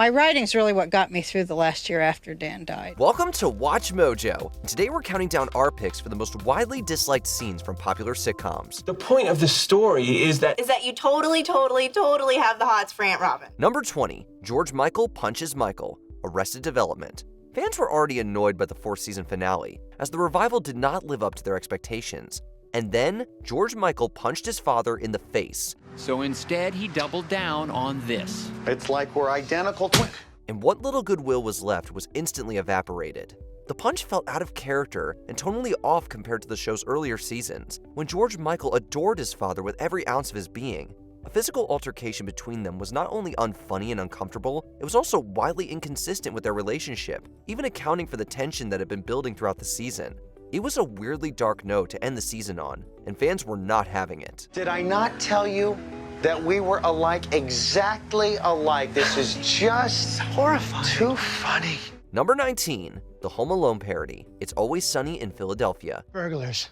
My writing's really what got me through the last year after Dan died. Welcome to Watch Mojo. Today we're counting down our picks for the most widely disliked scenes from popular sitcoms. The point of the story is that you totally have the hots for Aunt Robin. Number 20, George Michael punches Michael, Arrested Development. Fans were already annoyed by the fourth season finale, as the revival did not live up to their expectations. And then, George Michael punched his father in the face. So instead, he doubled down on this. It's like we're identical twins. And what little goodwill was left was instantly evaporated. The punch felt out of character and tonally off compared to the show's earlier seasons, when George Michael adored his father with every ounce of his being. A physical altercation between them was not only unfunny and uncomfortable, it was also wildly inconsistent with their relationship, even accounting for the tension that had been building throughout the season. It was a weirdly dark note to end the season on, and fans were not having it. Did I not tell you that we were alike, exactly alike? This is just horrifying. Too funny. Number 19, the Home Alone parody, It's Always Sunny in Philadelphia. Burglars.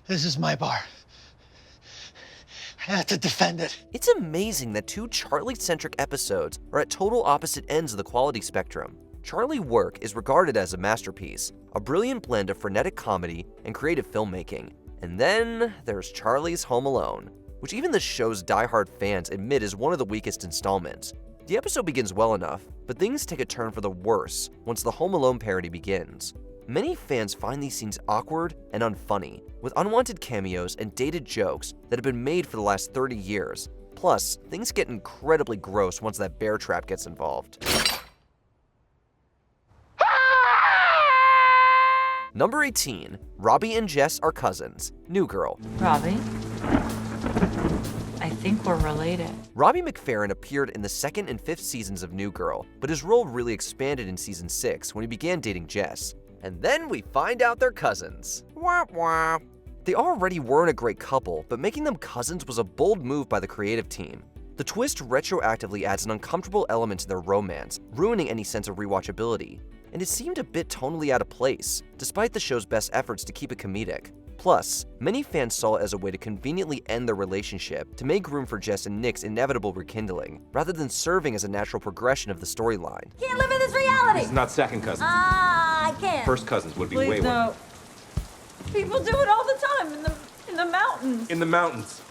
This is my bar. I have to defend it. It's amazing that two Charlie-centric episodes are at total opposite ends of the quality spectrum. Charlie Work is regarded as a masterpiece, a brilliant blend of frenetic comedy and creative filmmaking. And then there's Charlie's Home Alone, which even the show's die-hard fans admit is one of the weakest installments. The episode begins well enough, but things take a turn for the worse once the Home Alone parody begins. Many fans find these scenes awkward and unfunny, with unwanted cameos and dated jokes that have been made for the last 30 years. Plus, things get incredibly gross once that bear trap gets involved. Number 18, Robbie and Jess are cousins, New Girl. Robbie? I think we're related. Robbie McFerrin appeared in the second and fifth seasons of New Girl, but his role really expanded in season 6 when he began dating Jess. And then we find out they're cousins. Wah wah. They already weren't a great couple, but making them cousins was a bold move by the creative team. The twist retroactively adds an uncomfortable element to their romance, ruining any sense of rewatchability. And it seemed a bit tonally out of place, despite the show's best efforts to keep it comedic. Plus, many fans saw it as a way to conveniently end their relationship to make room for Jess and Nick's inevitable rekindling, rather than serving as a natural progression of the storyline. Can't live in this reality! It's not second cousins. I can't. First cousins would be Please way no. worse. People do it all the time in the mountains. In the mountains.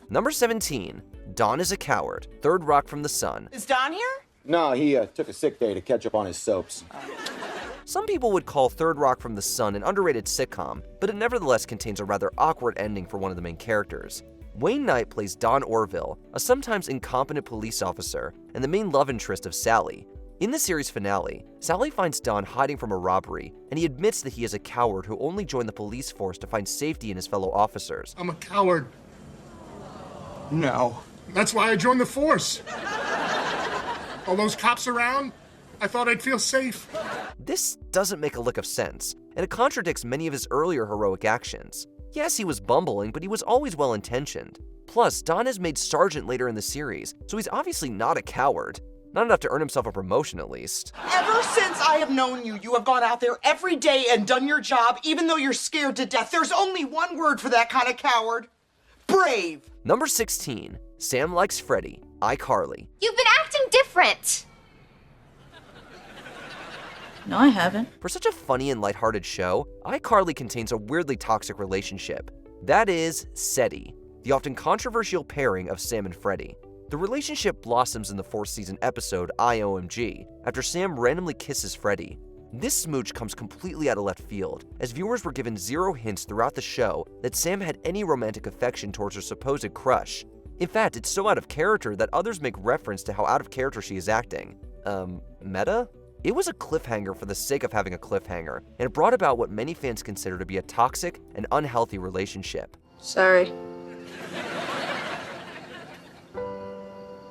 Number 17, Don is a Coward, Third Rock from the Sun. Is Don here? No, he took a sick day to catch up on his soaps. Some people would call Third Rock from the Sun an underrated sitcom, but it nevertheless contains a rather awkward ending for one of the main characters. Wayne Knight plays Don Orville, a sometimes incompetent police officer, and the main love interest of Sally. In the series finale, Sally finds Don hiding from a robbery, and he admits that he is a coward who only joined the police force to find safety in his fellow officers. I'm a coward. No. That's why I joined the force. All those cops around, I thought I'd feel safe. This doesn't make a lick of sense, and it contradicts many of his earlier heroic actions. Yes, he was bumbling, but he was always well-intentioned. Plus, Don is made sergeant later in the series, so he's obviously not a coward. Not enough to earn himself a promotion, at least. Ever since I have known you, you have gone out there every day and done your job, even though you're scared to death. There's only one word for that kind of coward. Brave. Number 16, Sam Likes Freddy, iCarly. You've been acting different. No, I haven't. For such a funny and lighthearted show, iCarly contains a weirdly toxic relationship. That is, SETI, the often controversial pairing of Sam and Freddy. The relationship blossoms in the fourth season episode IOMG, after Sam randomly kisses Freddy. This smooch comes completely out of left field, as viewers were given zero hints throughout the show that Sam had any romantic affection towards her supposed crush. In fact, it's so out of character that others make reference to how out of character she is acting. Meta? It was a cliffhanger for the sake of having a cliffhanger, and it brought about what many fans consider to be a toxic and unhealthy relationship. Sorry.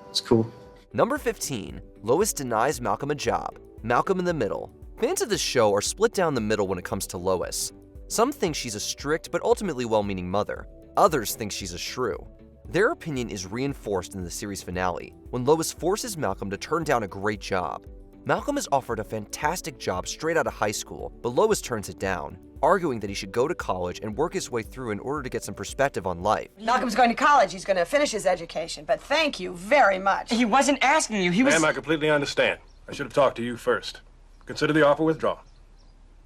It's cool. Number 15, Lois denies Malcolm a job, Malcolm in the Middle. Fans of this show are split down the middle when it comes to Lois. Some think she's a strict but ultimately well-meaning mother. Others think she's a shrew. Their opinion is reinforced in the series finale, when Lois forces Malcolm to turn down a great job. Malcolm is offered a fantastic job straight out of high school, but Lois turns it down, arguing that he should go to college and work his way through in order to get some perspective on life. Malcolm's going to college. He's going to finish his education, but thank you very much. He wasn't asking you. He was... Ma'am, I completely understand. I should have talked to you first. Consider the offer withdrawn.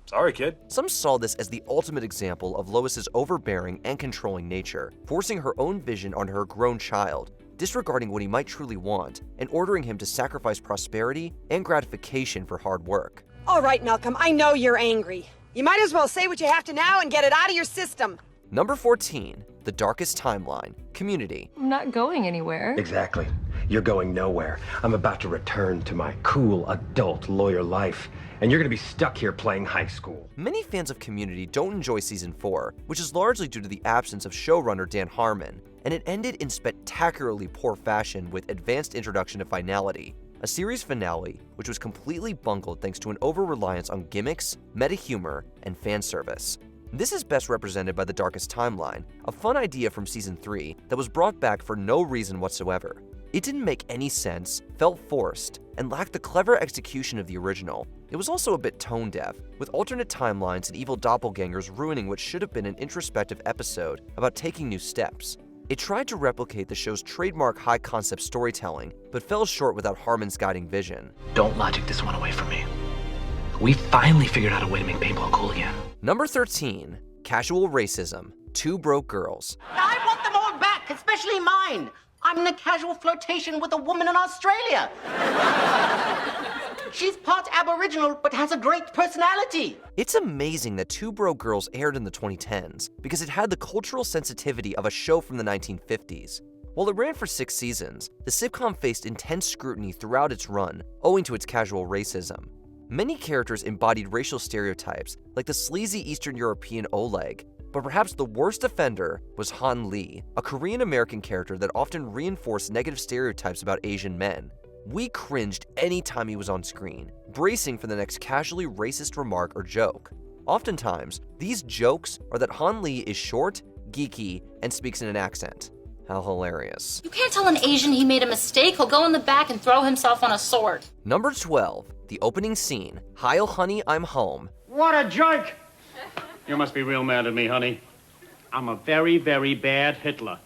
Sorry, kid. Some saw this as the ultimate example of Lois's overbearing and controlling nature, forcing her own vision on her grown child, disregarding what he might truly want, and ordering him to sacrifice prosperity and gratification for hard work. All right, Malcolm, I know you're angry. You might as well say what you have to now and get it out of your system. Number 14, The Darkest Timeline, Community. I'm not going anywhere. Exactly. You're going nowhere. I'm about to return to my cool adult lawyer life, and you're gonna be stuck here playing high school. Many fans of Community don't enjoy season 4, which is largely due to the absence of showrunner Dan Harmon, and it ended in spectacularly poor fashion with Advanced Introduction to Finality, a series finale which was completely bungled thanks to an over-reliance on gimmicks, meta-humor, and fan service. This is best represented by The Darkest Timeline, a fun idea from season 3 that was brought back for no reason whatsoever. It didn't make any sense, felt forced, and lacked the clever execution of the original. It was also a bit tone-deaf, with alternate timelines and evil doppelgangers ruining what should have been an introspective episode about taking new steps. It tried to replicate the show's trademark high-concept storytelling, but fell short without Harmon's guiding vision. Don't logic this one away from me. We finally figured out a way to make paintball cool again. Number 13, Casual Racism, Two Broke Girls. I want them all back, especially mine. I'm in a casual flirtation with a woman in Australia. She's part Aboriginal, but has a great personality. It's amazing that Two Broke Girls aired in the 2010s because it had the cultural sensitivity of a show from the 1950s. While it ran for 6 seasons, the sitcom faced intense scrutiny throughout its run, owing to its casual racism. Many characters embodied racial stereotypes, like the sleazy Eastern European Oleg, but perhaps the worst offender was Han Lee, a Korean-American character that often reinforced negative stereotypes about Asian men. We cringed anytime he was on screen, bracing for the next casually racist remark or joke. Oftentimes, these jokes are that Han Lee is short, geeky, and speaks in an accent. How hilarious. You can't tell an Asian he made a mistake. He'll go in the back and throw himself on a sword. Number 12, the opening scene, Heil, honey, I'm home. What a jerk! You must be real mad at me, honey. I'm a very, very bad Hitler.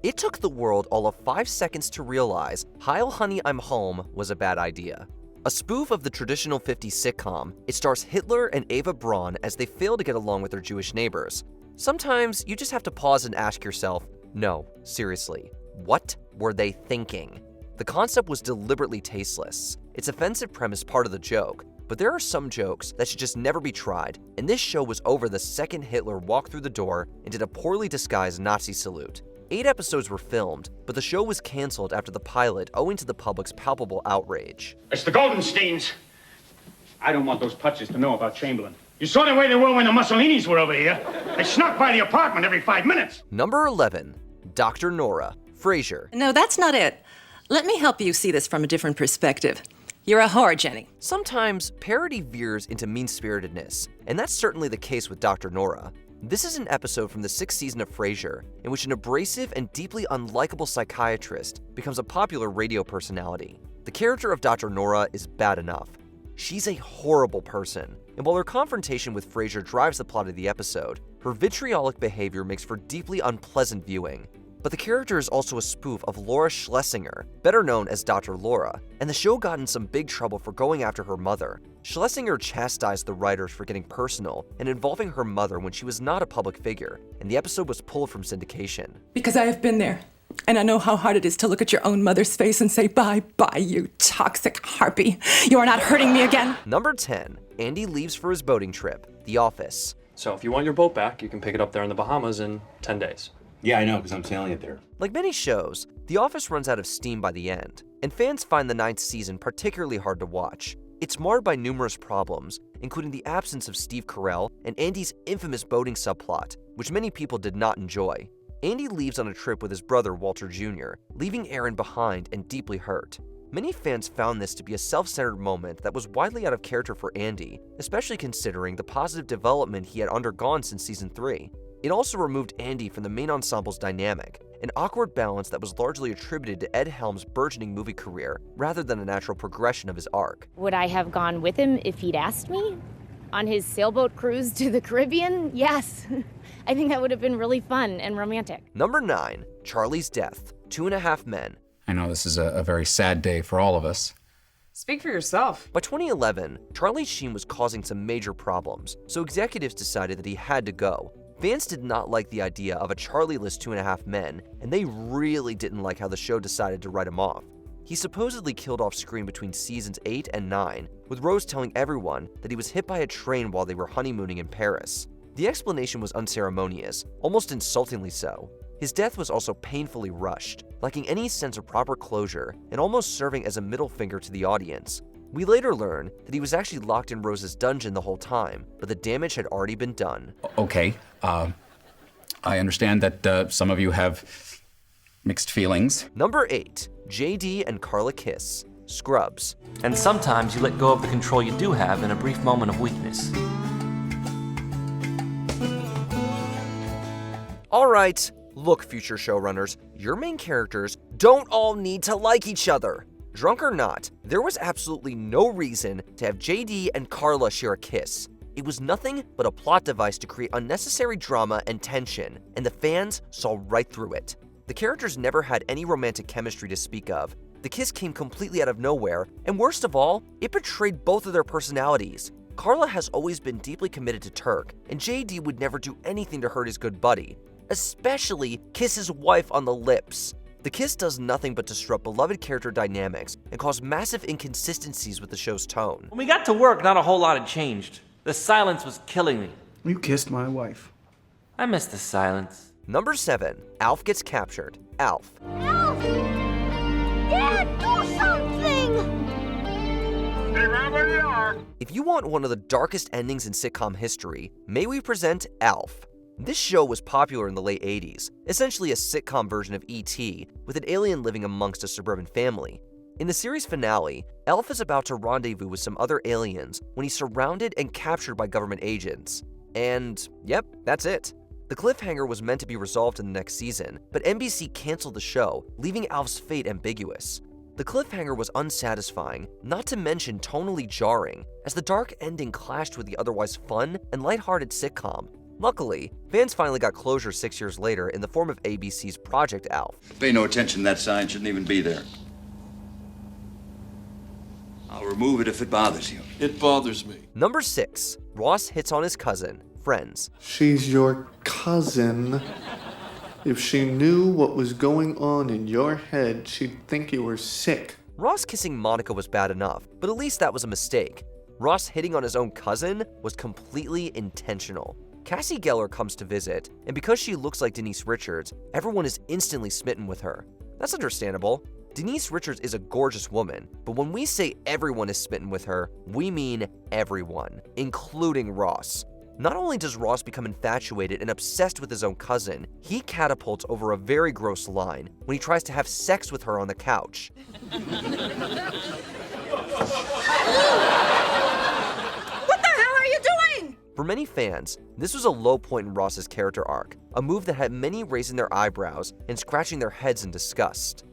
It took the world all of 5 seconds to realize Heil, honey, I'm home was a bad idea. A spoof of the traditional 50s sitcom, it stars Hitler and Eva Braun as they fail to get along with their Jewish neighbors. Sometimes you just have to pause and ask yourself, no, seriously, what were they thinking? The concept was deliberately tasteless, its offensive premise part of the joke, but there are some jokes that should just never be tried, and this show was over the second Hitler walked through the door and did a poorly disguised Nazi salute. 8 episodes were filmed, but the show was canceled after the pilot owing to the public's palpable outrage. It's the Goldensteins. I don't want those putches to know about Chamberlain. You saw the way they were when the Mussolinis were over here. They snuck by the apartment every 5 minutes. Number 11, Dr. Nora, Frasier. No, that's not it. Let me help you see this from a different perspective. You're a whore, Jenny. Sometimes parody veers into mean-spiritedness, and that's certainly the case with Dr. Nora. This is an episode from the 6th season of Frasier in which an abrasive and deeply unlikable psychiatrist becomes a popular radio personality. The character of Dr. Nora is bad enough. She's a horrible person, and while her confrontation with Frasier drives the plot of the episode, her vitriolic behavior makes for deeply unpleasant viewing. But the character is also a spoof of Laura Schlesinger, better known as Dr. Laura, and the show got in some big trouble for going after her mother. Schlesinger chastised the writers for getting personal and involving her mother when she was not a public figure, and the episode was pulled from syndication. Because I have been there, and I know how hard it is to look at your own mother's face and say, bye-bye, you toxic harpy. You are not hurting me again. Number 10, Andy leaves for his boating trip, The Office. So if you want your boat back, you can pick it up there in the Bahamas in 10 days. Yeah, I know, because I'm sailing it there. Like many shows, The Office runs out of steam by the end, and fans find the 9th season particularly hard to watch. It's marred by numerous problems, including the absence of Steve Carell and Andy's infamous boating subplot, which many people did not enjoy. Andy leaves on a trip with his brother Walter Jr., leaving Aaron behind and deeply hurt. Many fans found this to be a self-centered moment that was widely out of character for Andy, especially considering the positive development he had undergone since season 3. It also removed Andy from the main ensemble's dynamic, an awkward balance that was largely attributed to Ed Helms' burgeoning movie career rather than a natural progression of his arc. Would I have gone with him if he'd asked me? On his sailboat cruise to the Caribbean? Yes. I think that would have been really fun and romantic. Number 9, Charlie's Death, 2.5 Men. I know this is a very sad day for all of us. Speak for yourself. By 2011, Charlie Sheen was causing some major problems, so executives decided that he had to go. Fans did not like the idea of a Charlie-less 2.5 Men, and they really didn't like how the show decided to write him off. He supposedly killed off screen between seasons 8 and 9, with Rose telling everyone that he was hit by a train while they were honeymooning in Paris. The explanation was unceremonious, almost insultingly so. His death was also painfully rushed, lacking any sense of proper closure and almost serving as a middle finger to the audience. We later learned that he was actually locked in Rose's dungeon the whole time, but the damage had already been done. Okay, I understand that some of you have mixed feelings. Number 8, JD and Carla kiss. Scrubs. And sometimes you let go of the control you do have in a brief moment of weakness. All right, look, future showrunners, your main characters don't all need to like each other. Drunk or not, there was absolutely no reason to have JD and Carla share a kiss. It was nothing but a plot device to create unnecessary drama and tension, and the fans saw right through it. The characters never had any romantic chemistry to speak of. The kiss came completely out of nowhere, and worst of all, it betrayed both of their personalities. Carla has always been deeply committed to Turk, and JD would never do anything to hurt his good buddy, especially kiss his wife on the lips. The kiss does nothing but disrupt beloved character dynamics and cause massive inconsistencies with the show's tone. When we got to work, not a whole lot had changed. The silence was killing me. You kissed my wife. I miss the silence. Number 7, Alf gets captured. Alf. Alf! Dad, do something! Stay right where you are. If you want one of the darkest endings in sitcom history, may we present Alf. This show was popular in the late 80s, essentially a sitcom version of E.T., with an alien living amongst a suburban family. In the series finale, Alf is about to rendezvous with some other aliens when he's surrounded and captured by government agents. And, yep, that's it. The cliffhanger was meant to be resolved in the next season, but NBC canceled the show, leaving Alf's fate ambiguous. The cliffhanger was unsatisfying, not to mention tonally jarring, as the dark ending clashed with the otherwise fun and lighthearted sitcom. Luckily, fans finally got closure 6 years later in the form of ABC's Project Alf. Pay no attention, that sign shouldn't even be there. I'll remove it if it bothers you. It bothers me. Number 6, Ross hits on his cousin, Friends. She's your cousin. If she knew what was going on in your head, she'd think you were sick. Ross kissing Monica was bad enough, but at least that was a mistake. Ross hitting on his own cousin was completely intentional. Cassie Geller comes to visit, and because she looks like Denise Richards, everyone is instantly smitten with her. That's understandable. Denise Richards is a gorgeous woman, but when we say everyone is smitten with her, we mean everyone, including Ross. Not only does Ross become infatuated and obsessed with his own cousin, he catapults over a very gross line when he tries to have sex with her on the couch. For many fans, this was a low point in Ross's character arc, a move that had many raising their eyebrows and scratching their heads in disgust.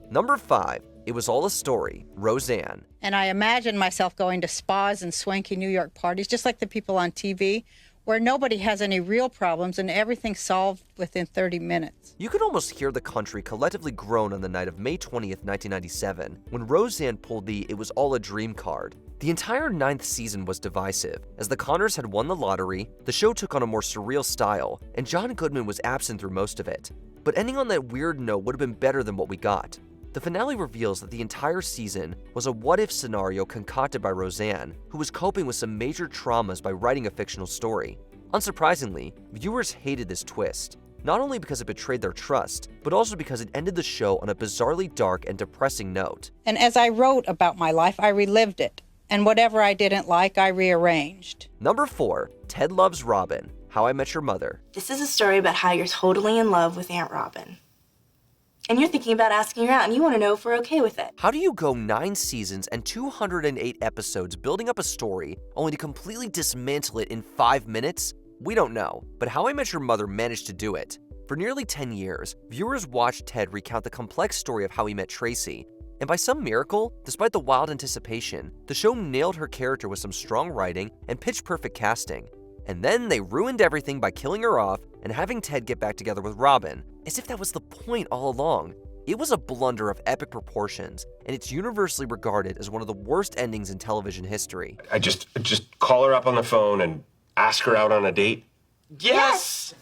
Number 5, It Was All a Story, Roseanne. And I imagine myself going to spas and swanky New York parties, just like the people on TV, where nobody has any real problems and everything's solved within 30 minutes. You could almost hear the country collectively groan on the night of May 20th, 1997, when Roseanne pulled the "It Was All a Dream" card. The entire 9th season was divisive, as the Connors had won the lottery, the show took on a more surreal style, and John Goodman was absent through most of it. But ending on that weird note would have been better than what we got. The finale reveals that the entire season was a what-if scenario concocted by Roseanne, who was coping with some major traumas by writing a fictional story. Unsurprisingly, viewers hated this twist, not only because it betrayed their trust, but also because it ended the show on a bizarrely dark and depressing note. And as I wrote about my life, I relived it. And whatever I didn't like, I rearranged. Number 4, Ted Loves Robin, How I Met Your Mother. This is a story about how you're totally in love with Aunt Robin. And you're thinking about asking her out, and you want to know if we're okay with it. How do you go 9 seasons and 208 episodes building up a story, only to completely dismantle it in 5 minutes? We don't know, but How I Met Your Mother managed to do it. For nearly 10 years, viewers watched Ted recount the complex story of how he met Tracy. And by some miracle, despite the wild anticipation, the show nailed her character with some strong writing and pitch-perfect casting. And then they ruined everything by killing her off and having Ted get back together with Robin, as if that was the point all along. It was a blunder of epic proportions, and it's universally regarded as one of the worst endings in television history. I just call her up on the phone and ask her out on a date? Yes!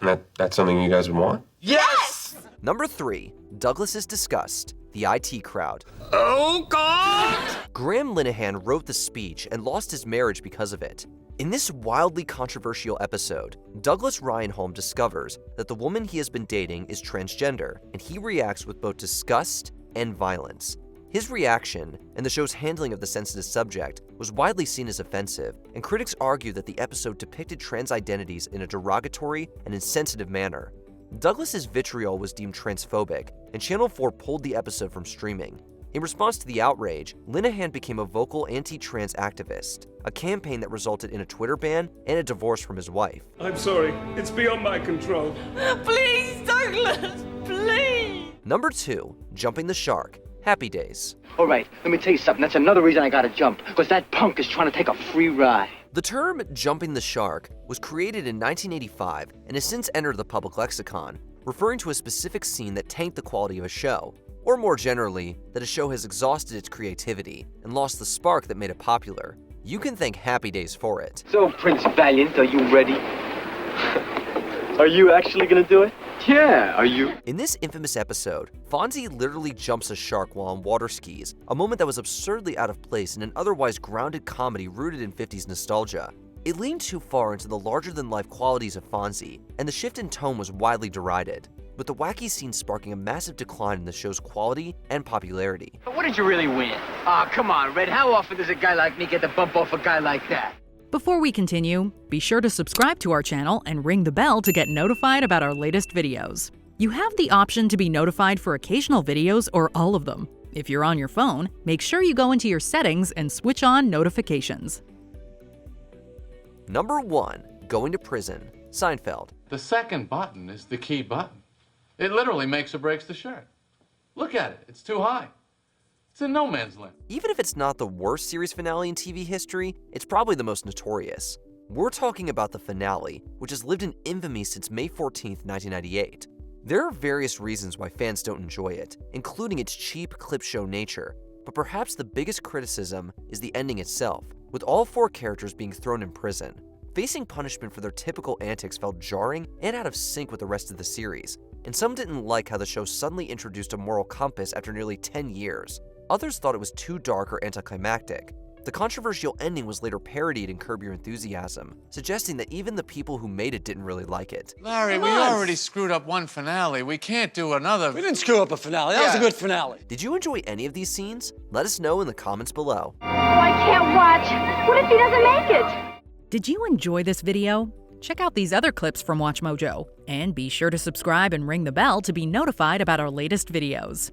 And that's something you guys would want? Yes! Number 3, Douglas's Disgust, the IT crowd. Oh, God! Graham Linehan wrote the speech and lost his marriage because of it. In this wildly controversial episode, Douglas Reinholm discovers that the woman he has been dating is transgender, and he reacts with both disgust and violence. His reaction, and the show's handling of the sensitive subject, was widely seen as offensive, and critics argue that the episode depicted trans identities in a derogatory and insensitive manner. Douglas's vitriol was deemed transphobic, and Channel 4 pulled the episode from streaming. In response to the outrage, Linehan became a vocal anti-trans activist, a campaign that resulted in a Twitter ban and a divorce from his wife. I'm sorry, it's beyond my control. Please, Douglas, please. Number 2, Jumping the Shark, Happy Days. All right, let me tell you something. That's another reason I gotta jump, because that punk is trying to take a free ride. The term jumping the shark was created in 1985 and has since entered the public lexicon, referring to a specific scene that tanked the quality of a show, or more generally, that a show has exhausted its creativity and lost the spark that made it popular. You can thank Happy Days for it. So, Prince Valiant, are you ready? Are you actually gonna do it? Yeah, are you? In this infamous episode, Fonzie literally jumps a shark while on water skis, a moment that was absurdly out of place in an otherwise grounded comedy rooted in 50s nostalgia. It leaned too far into the larger-than-life qualities of Fonzie, and the shift in tone was widely derided, with the wacky scene sparking a massive decline in the show's quality and popularity. But what did you really win? Aw, come on, Red. How often does a guy like me get the bump off a guy like that? Before we continue, be sure to subscribe to our channel and ring the bell to get notified about our latest videos. You have the option to be notified for occasional videos or all of them. If you're on your phone, make sure you go into your settings and switch on notifications. Number 1, Going to Prison, Seinfeld. The second button is the key button. It literally makes or breaks the shirt. Look at it, it's too high. It's in no man's land. Even if it's not the worst series finale in TV history, it's probably the most notorious. We're talking about the finale, which has lived in infamy since May 14th, 1998. There are various reasons why fans don't enjoy it, including its cheap clip show nature, but perhaps the biggest criticism is the ending itself, with all 4 characters being thrown in prison. Facing punishment for their typical antics felt jarring and out of sync with the rest of the series, and some didn't like how the show suddenly introduced a moral compass after nearly 10 years. Others thought it was too dark or anticlimactic. The controversial ending was later parodied in Curb Your Enthusiasm, suggesting that even the people who made it didn't really like it. Larry, we already screwed up one finale. We can't do another. We didn't screw up a finale. That was a good finale. Did you enjoy any of these scenes? Let us know in the comments below. Oh, I can't watch. What if he doesn't make it? Did you enjoy this video? Check out these other clips from WatchMojo, and be sure to subscribe and ring the bell to be notified about our latest videos.